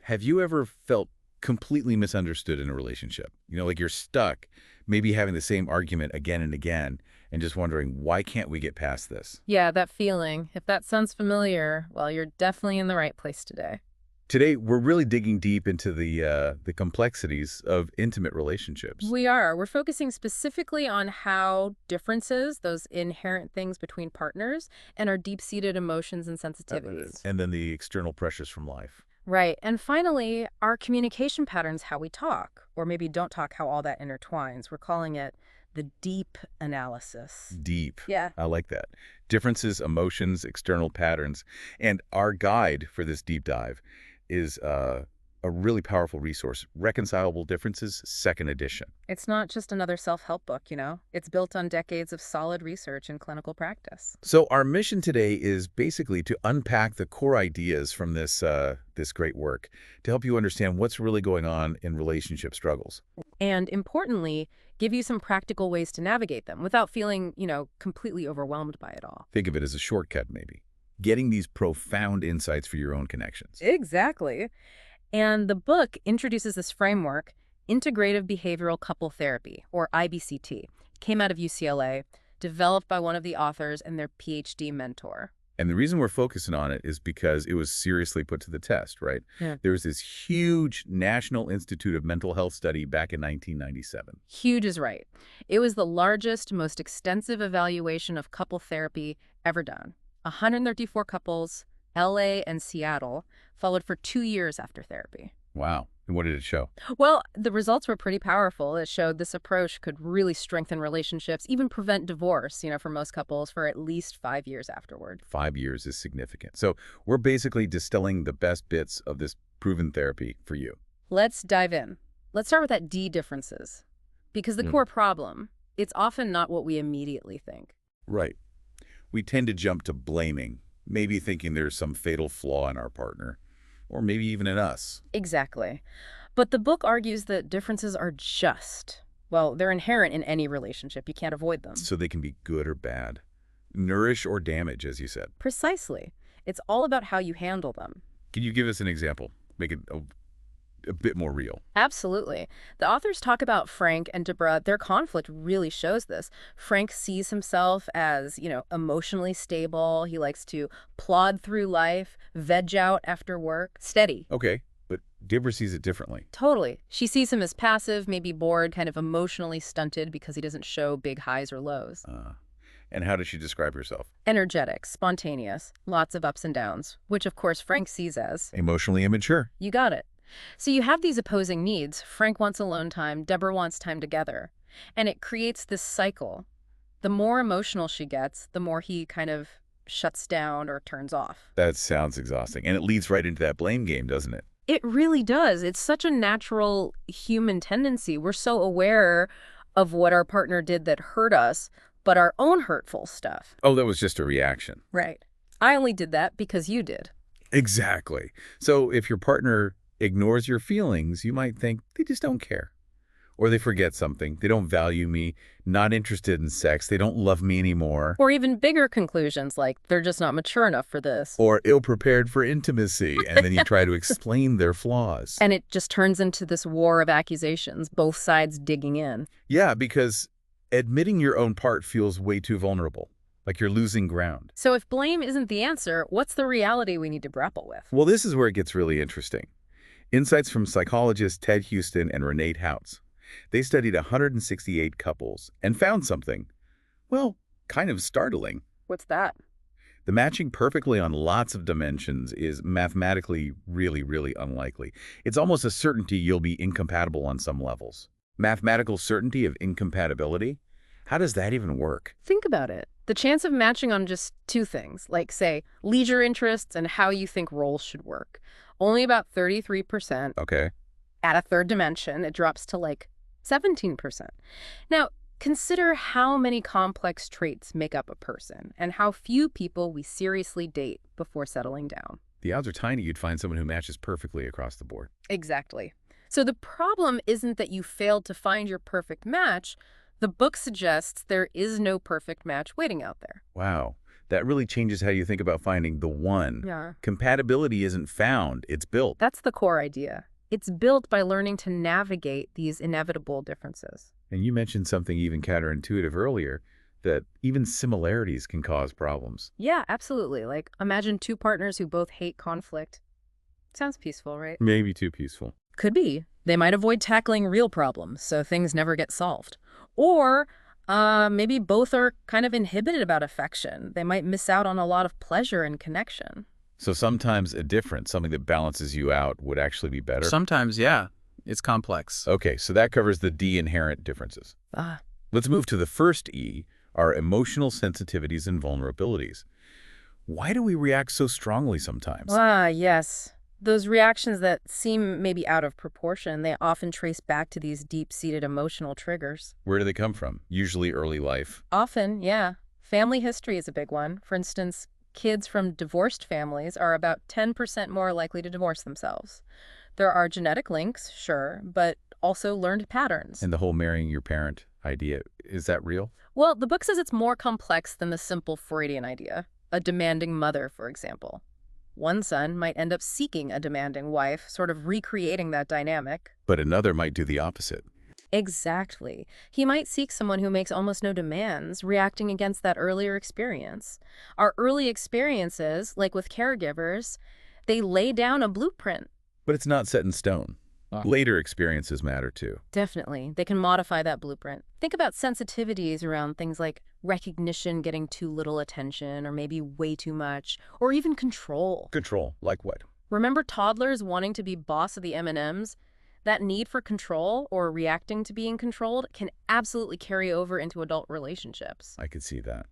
Have you ever felt completely misunderstood in a relationship? Like you're stuck, maybe having the same argument again and again, and just wondering, why can't we get past this? Yeah, that feeling. If that sounds familiar, well, you're definitely in the right place today. Today, we're really digging deep into the complexities of intimate relationships. We're focusing specifically on how differences, those inherent things between partners, and our deep-seated emotions and sensitivities. And then the external pressures from life. Right. And finally, our communication patterns, how we talk, or maybe don't talk, how all that intertwines. We're calling it the deep analysis. Deep. Yeah. I like that. Differences, emotions, external patterns. And our guide for this deep dive is a really powerful resource, Reconcilable Differences, 2nd edition. It's not just another self-help book. It's built on decades of solid research and clinical practice. So our mission today is basically to unpack the core ideas from this great work to help you understand what's really going on in relationship struggles. And importantly, give you some practical ways to navigate them without feeling, completely overwhelmed by it all. Think of it as a shortcut, maybe. Getting these profound insights for your own connections. Exactly. And the book introduces this framework, integrative behavioral couple therapy, or IBCT. Came out of UCLA, developed by one of the authors and their PhD mentor. And the reason we're focusing on it is because it was seriously put to the test, right? Yeah. There was this huge National Institute of Mental Health study back in 1997. Huge is right. It was the largest, most extensive evaluation of couple therapy ever done. 134 couples, LA and Seattle, followed for 2 years after therapy. Wow. And what did it show? Well, the results were pretty powerful. It showed this approach could really strengthen relationships, even prevent divorce, for most couples for at least 5 years afterward. 5 years is significant. So we're basically distilling the best bits of this proven therapy for you. Let's dive in. Let's start with that D differences. Because the core problem, it's often not what we immediately think. Right. We tend to jump to blaming, maybe thinking there's some fatal flaw in our partner, or maybe even in us. Exactly. But the book argues that differences are they're inherent in any relationship. You can't avoid them. So they can be good or bad, nourish or damage, as you said. Precisely. It's all about how you handle them. Can you give us an example? Make it a bit more real. Absolutely. The authors talk about Frank and Deborah. Their conflict really shows this. Frank sees himself as, emotionally stable. He likes to plod through life, veg out after work, steady. Okay, but Deborah sees it differently. Totally. She sees him as passive, maybe bored, kind of emotionally stunted because he doesn't show big highs or lows. And how does she describe herself? Energetic, spontaneous, lots of ups and downs, which of course Frank sees as Emotionally immature. You got it. So you have these opposing needs. Frank wants alone time, Deborah wants time together. And it creates this cycle. The more emotional she gets, the more he kind of shuts down or turns off. That sounds exhausting. And it leads right into that blame game, doesn't it? It really does. It's such a natural human tendency. We're so aware of what our partner did that hurt us, but our own hurtful stuff. Oh, that was just a reaction. Right. I only did that because you did. Exactly. So if your partner ignores your feelings, you might think they just don't care. Or they forget something. They don't value me, not interested in sex. They don't love me anymore. Or even bigger conclusions like they're just not mature enough for this. Or ill-prepared for intimacy. And then you try to explain their flaws. And it just turns into this war of accusations, both sides digging in. Yeah, because admitting your own part feels way too vulnerable. Like you're losing ground. So if blame isn't the answer, what's the reality we need to grapple with? Well, this is where it gets really interesting. Insights from psychologists Ted Houston and Renee Houts. They studied 168 couples and found something, well, kind of startling. What's that? The matching perfectly on lots of dimensions is mathematically really, really unlikely. It's almost a certainty you'll be incompatible on some levels. Mathematical certainty of incompatibility? How does that even work? Think about it. The chance of matching on just 2 things, like, say, leisure interests and how you think roles should work. Only about 33%. Okay. At a 3rd dimension, it drops to like 17%. Now, consider how many complex traits make up a person and how few people we seriously date before settling down. The odds are tiny you'd find someone who matches perfectly across the board. Exactly. So the problem isn't that you failed to find your perfect match. The book suggests there is no perfect match waiting out there. Wow. That really changes how you think about finding the one. Yeah. Compatibility isn't found, it's built. That's the core idea. It's built by learning to navigate these inevitable differences. And you mentioned something even counterintuitive earlier, that even similarities can cause problems. Yeah, absolutely. Like, imagine two partners who both hate conflict. Sounds peaceful, right? Maybe too peaceful. Could be. They might avoid tackling real problems, so things never get solved. Or maybe both are kind of inhibited about affection. They might miss out on a lot of pleasure and connection. So sometimes a difference, something that balances you out, would actually be better? Sometimes, yeah. It's complex. Okay, so that covers the D, inherent differences. Ah, Let's move to the first E, our emotional sensitivities and vulnerabilities. Why do we react so strongly sometimes? yes. Those reactions that seem maybe out of proportion, they often trace back to these deep-seated emotional triggers. Where do they come from? Usually early life. Often, yeah. Family history is a big one. For instance, kids from divorced families are about 10% more likely to divorce themselves. There are genetic links, sure, but also learned patterns. And the whole marrying your parent idea, is that real? Well, the book says it's more complex than the simple Freudian idea. A demanding mother, for example. One son might end up seeking a demanding wife, sort of recreating that dynamic. But another might do the opposite. Exactly. He might seek someone who makes almost no demands, reacting against that earlier experience. Our early experiences, like with caregivers, they lay down a blueprint. But it's not set in stone. Ah. Later experiences matter too. Definitely. They can modify that blueprint. Think about sensitivities around things like recognition getting too little attention, or maybe way too much, or even control. Control, like what? Remember toddlers wanting to be boss of the M&Ms? That need for control or reacting to being controlled can absolutely carry over into adult relationships. I could see that.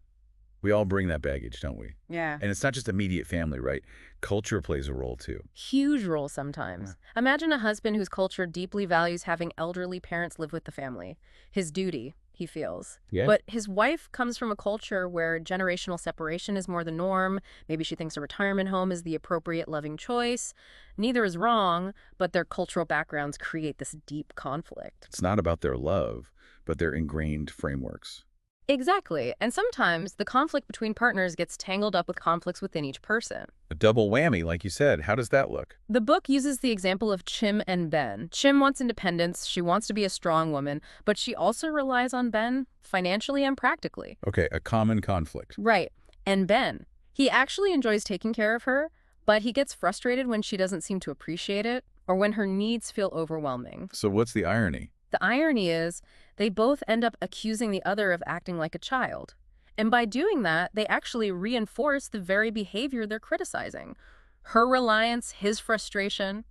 We all bring that baggage, don't we? Yeah. And it's not just immediate family, right? Culture plays a role too. Huge role sometimes. Imagine a husband whose culture deeply values having elderly parents live with the family. His duty, he feels. Yeah. But his wife comes from a culture where generational separation is more the norm. Maybe she thinks a retirement home is the appropriate loving choice. Neither is wrong, but their cultural backgrounds create this deep conflict. It's not about their love, but their ingrained frameworks. Exactly. And sometimes the conflict between partners gets tangled up with conflicts within each person. A double whammy, like you said. How does that look? The book uses the example of Chim and Ben. Chim wants independence, she wants to be a strong woman, but she also relies on Ben financially and practically. Okay, a common conflict. Right. And Ben, he actually enjoys taking care of her, but he gets frustrated when she doesn't seem to appreciate it, or when her needs feel overwhelming. So what's the irony? The irony is, they both end up accusing the other of acting like a child. And by doing that, they actually reinforce the very behavior they're criticizing. Her reliance, his frustration.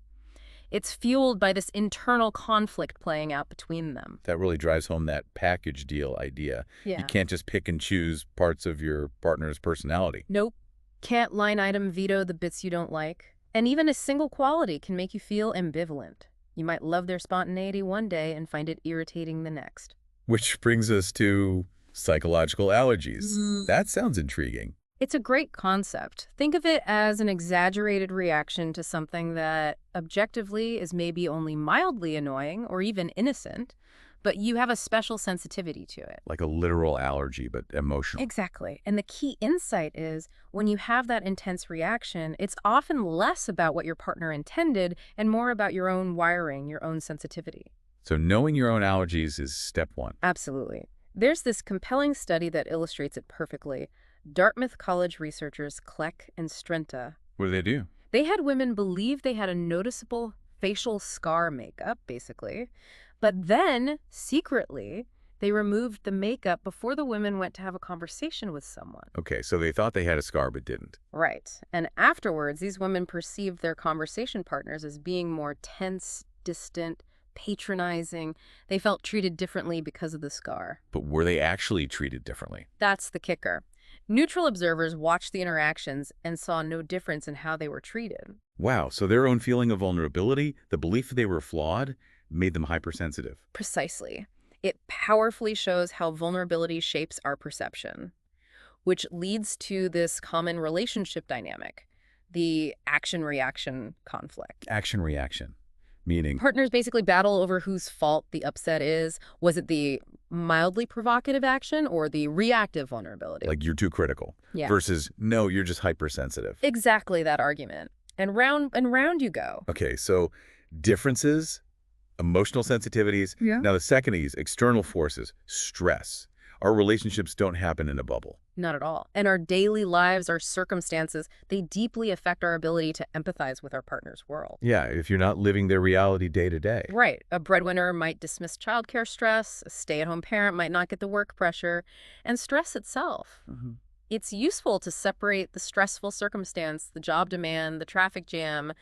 It's fueled by this internal conflict playing out between them. That really drives home that package deal idea. Yeah. You can't just pick and choose parts of your partner's personality. Nope. Can't line item veto the bits you don't like. And even a single quality can make you feel ambivalent. You might love their spontaneity one day and find it irritating the next. Which brings us to psychological allergies. That sounds intriguing. It's a great concept. Think of it as an exaggerated reaction to something that objectively is maybe only mildly annoying or even innocent, but you have a special sensitivity to it. Like a literal allergy, but emotional. Exactly. And the key insight is when you have that intense reaction, it's often less about what your partner intended and more about your own wiring, your own sensitivity. So knowing your own allergies is step one. Absolutely. There's this compelling study that illustrates it perfectly. Dartmouth College researchers Kleck and Strenta, What do they do? they had women believe they had a noticeable facial scar makeup, basically. But then, secretly, they removed the makeup before the women went to have a conversation with someone. Okay, so they thought they had a scar but didn't. Right. And afterwards, these women perceived their conversation partners as being more tense, distant, patronizing. They felt treated differently because of the scar. But were they actually treated differently? That's the kicker. Neutral observers watched the interactions and saw no difference in how they were treated. Wow, so their own feeling of vulnerability, the belief that they were flawed, made them hypersensitive. Precisely. It powerfully shows how vulnerability shapes our perception, which leads to this common relationship dynamic, the action-reaction conflict. Action-reaction, meaning... Partners basically battle over whose fault the upset is. Was it the mildly provocative action or the reactive vulnerability. Like you're too critical Yeah. versus, no, you're just hypersensitive. Exactly that argument. And round you go. Okay, so differences, emotional sensitivities. Yeah. Now the second of these, external forces, stress. Our relationships don't happen in a bubble. Not at all. And our daily lives, our circumstances, they deeply affect our ability to empathize with our partner's world. Yeah, if you're not living their reality day to day. Right. A breadwinner might dismiss childcare stress, a stay-at-home parent might not get the work pressure, and stress itself. It's useful to separate the stressful circumstance, the job demand, the traffic jam,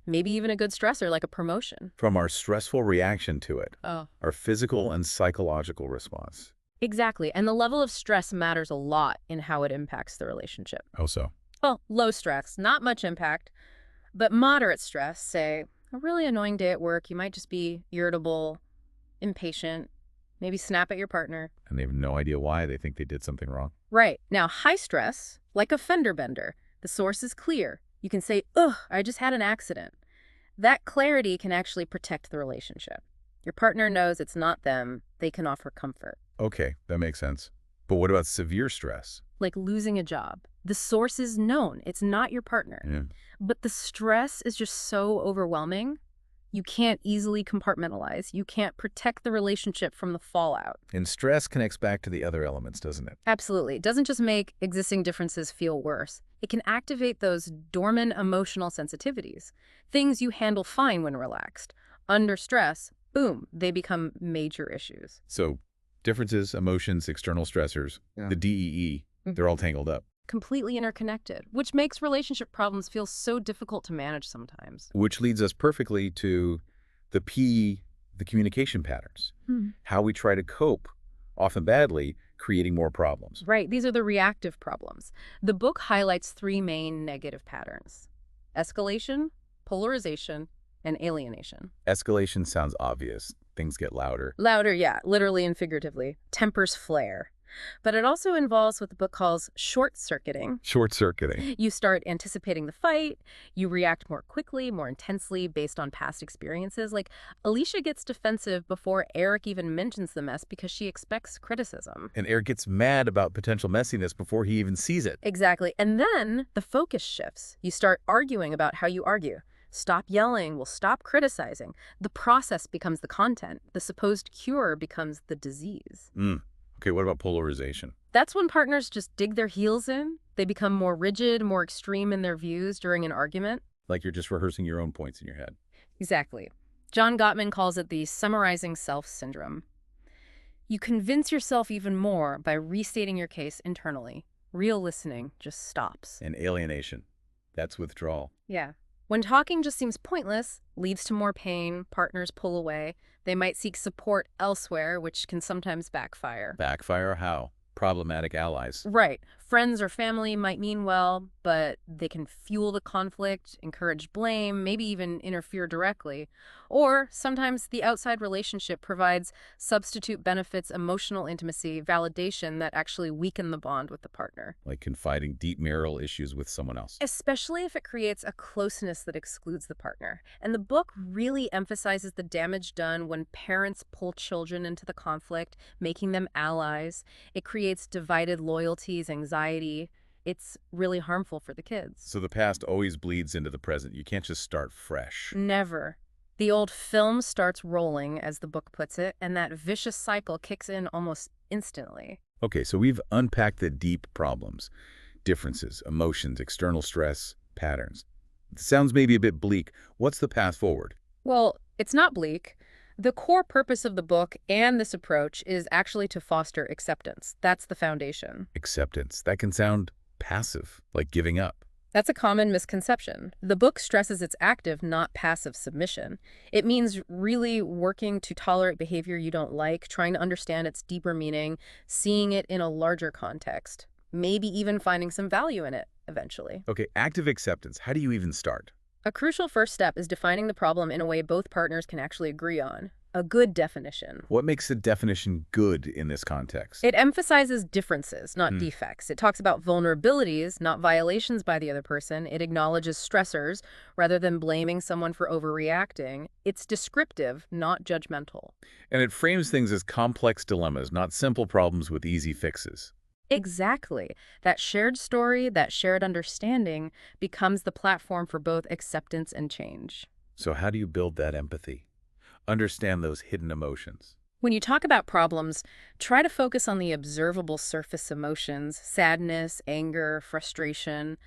maybe even a good stressor like a promotion. From our stressful reaction to it, Oh. our physical and psychological response. Exactly. And the level of stress matters a lot in how it impacts the relationship. How so? Well, low stress, not much impact, but moderate stress, say, a really annoying day at work, you might just be irritable, impatient, maybe snap at your partner. And they have no idea why. They think they did something wrong. Right. Now, high stress, like a fender bender, the source is clear. You can say, ugh, I just had an accident. That clarity can actually protect the relationship. Your partner knows it's not them. They can offer comfort. Okay, that makes sense. But what about severe stress? Like losing a job. The source is known. It's not your partner. Yeah. But the stress is just so overwhelming. You can't easily compartmentalize. You can't protect the relationship from the fallout. And stress connects back to the other elements, doesn't it? Absolutely. It doesn't just make existing differences feel worse. It can activate those dormant emotional sensitivities, things you handle fine when relaxed. Under stress, boom, they become major issues. So differences, emotions, external stressors, the DEE, they're all tangled up. Completely interconnected, which makes relationship problems feel so difficult to manage sometimes. Which leads us perfectly to the P, the communication patterns. How we try to cope, often badly, creating more problems. Right, these are the reactive problems. The book highlights three main negative patterns: escalation, polarization, and alienation. Escalation sounds obvious. Things get louder. Louder, yeah, literally and figuratively. Tempers flare. But it also involves what the book calls short-circuiting. Short-circuiting. You start anticipating the fight, you react more quickly, more intensely based on past experiences. Like, Alicia gets defensive before Eric even mentions the mess because she expects criticism. And Eric gets mad about potential messiness before he even sees it. Exactly. And then the focus shifts. You start arguing about how you argue. Stop yelling, we'll stop criticizing. The process becomes the content. The supposed cure becomes the disease. Okay, what about polarization? That's when partners just dig their heels in. They become more rigid, more extreme in their views during an argument. Like you're just rehearsing your own points in your head. Exactly. John Gottman calls it the summarizing self syndrome. You convince yourself even more by restating your case internally. Real listening just stops. And alienation. That's withdrawal. Yeah. When talking just seems pointless, leads to more pain, partners pull away. They might seek support elsewhere, which can sometimes backfire. Backfire how? Problematic allies. Right. Friends or family might mean well, but they can fuel the conflict, encourage blame, maybe even interfere directly. Or sometimes the outside relationship provides substitute benefits, emotional intimacy, validation that actually weaken the bond with the partner. Like confiding deep marital issues with someone else. Especially if it creates a closeness that excludes the partner. And the book really emphasizes the damage done when parents pull children into the conflict, making them allies. It creates divided loyalties, anxiety. It's really harmful for the kids. So the past always bleeds into the present. You can't just start fresh. Never. The old film starts rolling, as the book puts it, and that vicious cycle kicks in almost instantly. Okay, so we've unpacked the deep problems. Differences, emotions, external stress, patterns. It sounds maybe a bit bleak. What's the path forward? Well, it's not bleak. The core purpose of the book and this approach is actually to foster acceptance. That's the foundation. Acceptance. That can sound passive, like giving up. That's a common misconception. The book stresses it's active, not passive submission. It means really working to tolerate behavior you don't like, trying to understand its deeper meaning, seeing it in a larger context, maybe even finding some value in it eventually. Okay, active acceptance. How do you even start? A crucial first step is defining the problem in a way both partners can actually agree on. a good definition. What makes a definition good in this context? It emphasizes differences, not defects. It talks about vulnerabilities, not violations by the other person. It acknowledges stressors rather than blaming someone for overreacting. It's descriptive, not judgmental. And it frames things as complex dilemmas, not simple problems with easy fixes. Exactly. That shared story, that shared understanding becomes the platform for both acceptance and change. So how do you build that empathy? Understand those hidden emotions. When you talk about problems, try to focus on the observable surface emotions, sadness, anger, frustration,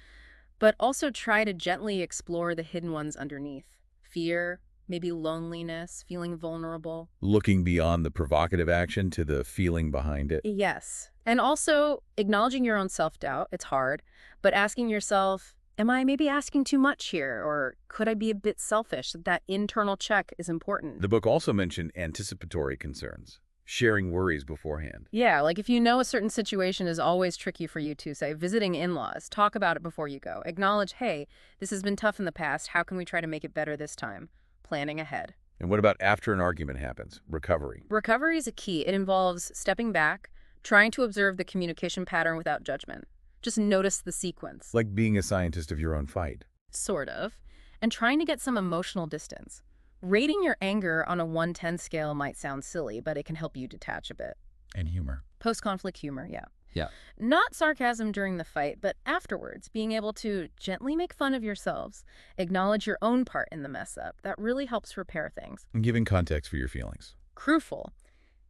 but also try to gently explore the hidden ones underneath. Fear, maybe loneliness, feeling vulnerable. Looking beyond the provocative action to the feeling behind it. Yes. And also acknowledging your own self-doubt. It's hard, but asking yourself, am I maybe asking too much here? Or could I be a bit selfish? That internal check is important. The book also mentioned anticipatory concerns, sharing worries beforehand. Yeah, like if you know a certain situation is always tricky for you to, say, visiting in-laws, talk about it before you go. Acknowledge, hey, this has been tough in the past. How can we try to make it better this time? Planning ahead. And what about after an argument happens? Recovery. Recovery is a key. It involves stepping back, trying to observe the communication pattern without judgment. Just notice the sequence. Like being a scientist of your own fight. Sort of. And trying to get some emotional distance. Rating your anger on a 1-10 scale might sound silly, but it can help you detach a bit. And humor. Post-conflict humor, yeah. Yeah. Not sarcasm during the fight, but afterwards, being able to gently make fun of yourselves, acknowledge your own part in the mess-up. That really helps repair things. And giving context for your feelings. Crucial.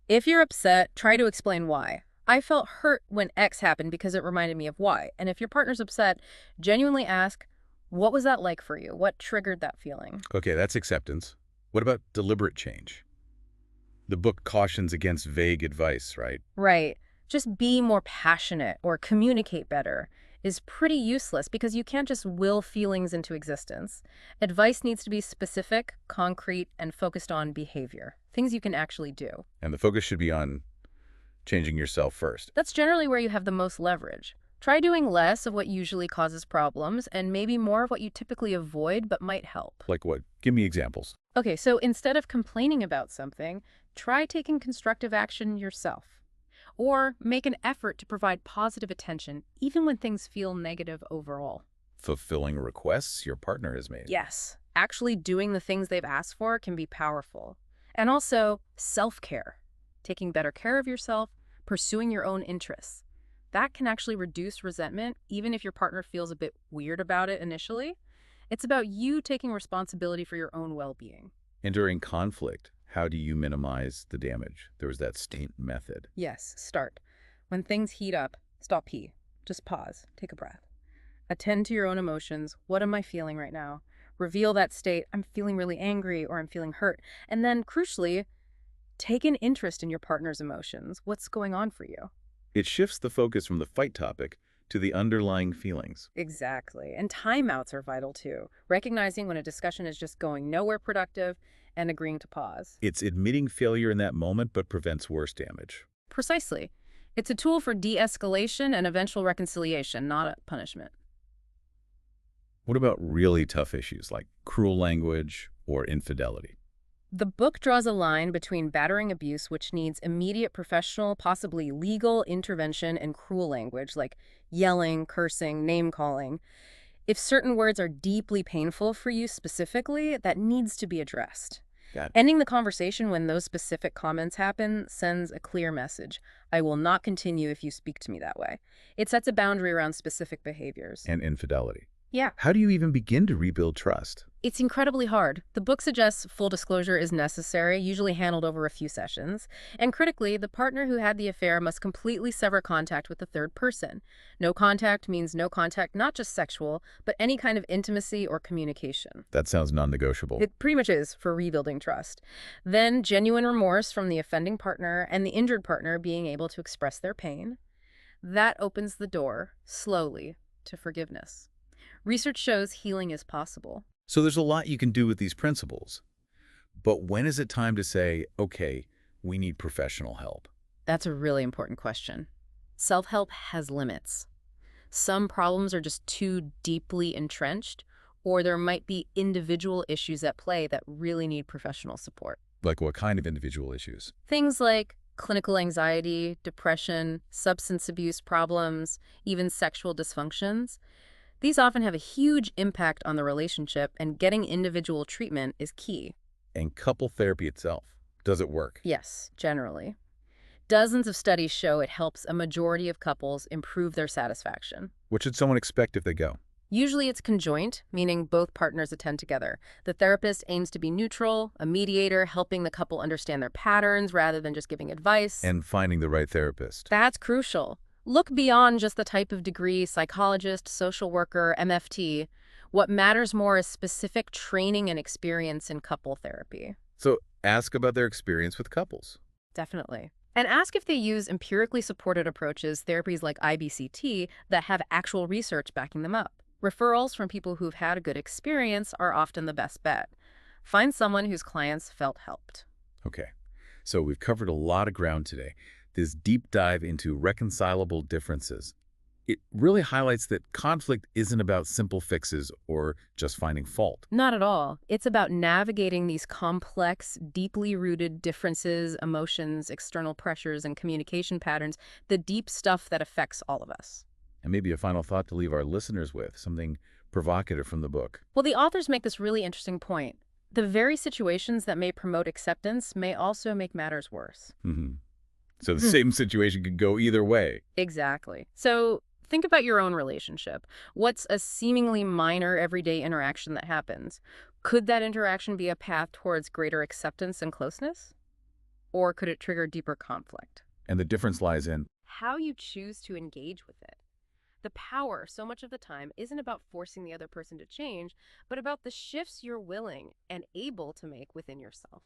If you're upset, try to explain why. I felt hurt when X happened because it reminded me of Y. And if your partner's upset, genuinely ask, what was that like for you? What triggered that feeling? Okay, that's acceptance. What about deliberate change? The book cautions against vague advice, right? Right. Just be more passionate or communicate better is pretty useless because you can't just will feelings into existence. Advice needs to be specific, concrete, and focused on behavior. Things you can actually do. And the focus should be on changing yourself first. That's generally where you have the most leverage. Try doing less of what usually causes problems and maybe more of what you typically avoid but might help. Like what? Give me examples. Okay, so instead of complaining about something, try taking constructive action yourself. Or make an effort to provide positive attention even when things feel negative overall. Fulfilling requests your partner has made. Yes, actually doing the things they've asked for can be powerful. And also self-care. Taking better care of yourself, pursuing your own interests. That can actually reduce resentment, even if your partner feels a bit weird about it initially. It's about you taking responsibility for your own well-being. And during conflict, how do you minimize the damage? There was that state method. Yes, start. When things heat up, stop pee. Just pause. Take a breath. Attend to your own emotions. What am I feeling right now? Reveal that state. I'm feeling really angry or I'm feeling hurt. And then, crucially, take an interest in your partner's emotions. What's going on for you? It shifts the focus from the fight topic to the underlying feelings. Exactly. And timeouts are vital too. Recognizing when a discussion is just going nowhere productive and agreeing to pause. It's admitting failure in that moment but prevents worse damage. Precisely. It's a tool for de-escalation and eventual reconciliation, not a punishment. What about really tough issues like cruel language or infidelity? The book draws a line between battering abuse, which needs immediate professional, possibly legal intervention, and cruel language, like yelling, cursing, name-calling. If certain words are deeply painful for you specifically, that needs to be addressed. Got it. Ending the conversation when those specific comments happen sends a clear message. I will not continue if you speak to me that way. It sets a boundary around specific behaviors. And infidelity. Yeah. How do you even begin to rebuild trust? It's incredibly hard. The book suggests full disclosure is necessary, usually handled over a few sessions. And critically, the partner who had the affair must completely sever contact with the third person. No contact means no contact, not just sexual, but any kind of intimacy or communication. That sounds non-negotiable. It pretty much is for rebuilding trust. Then genuine remorse from the offending partner and the injured partner being able to express their pain. That opens the door, slowly, to forgiveness. Research shows healing is possible. So there's a lot you can do with these principles. But when is it time to say, okay, we need professional help? That's a really important question. Self-help has limits. Some problems are just too deeply entrenched, or there might be individual issues at play that really need professional support. Like what kind of individual issues? Things like clinical anxiety, depression, substance abuse problems, even sexual dysfunctions. These often have a huge impact on the relationship, and getting individual treatment is key. And couple therapy itself. Does it work? Yes, generally. Dozens of studies show it helps a majority of couples improve their satisfaction. What should someone expect if they go? Usually it's conjoint, meaning both partners attend together. The therapist aims to be neutral, a mediator, helping the couple understand their patterns rather than just giving advice. And finding the right therapist. That's crucial. Look beyond just the type of degree, psychologist, social worker, MFT. What matters more is specific training and experience in couple therapy. So ask about their experience with couples. Definitely. And ask if they use empirically supported approaches, therapies like IBCT, that have actual research backing them up. Referrals from people who've had a good experience are often the best bet. Find someone whose clients felt helped. Okay, so we've covered a lot of ground today. This deep dive into reconcilable differences. It really highlights that conflict isn't about simple fixes or just finding fault. Not at all. It's about navigating these complex, deeply rooted differences, emotions, external pressures, and communication patterns, the deep stuff that affects all of us. And maybe a final thought to leave our listeners with, something provocative from the book. Well, the authors make this really interesting point. The very situations that may promote acceptance may also make matters worse. So the same situation could go either way. Exactly. So think about your own relationship. What's a seemingly minor everyday interaction that happens? Could that interaction be a path towards greater acceptance and closeness? Or could it trigger deeper conflict? And the difference lies in How you choose to engage with it. The power, so much of the time, isn't about forcing the other person to change, but about the shifts you're willing and able to make within yourself.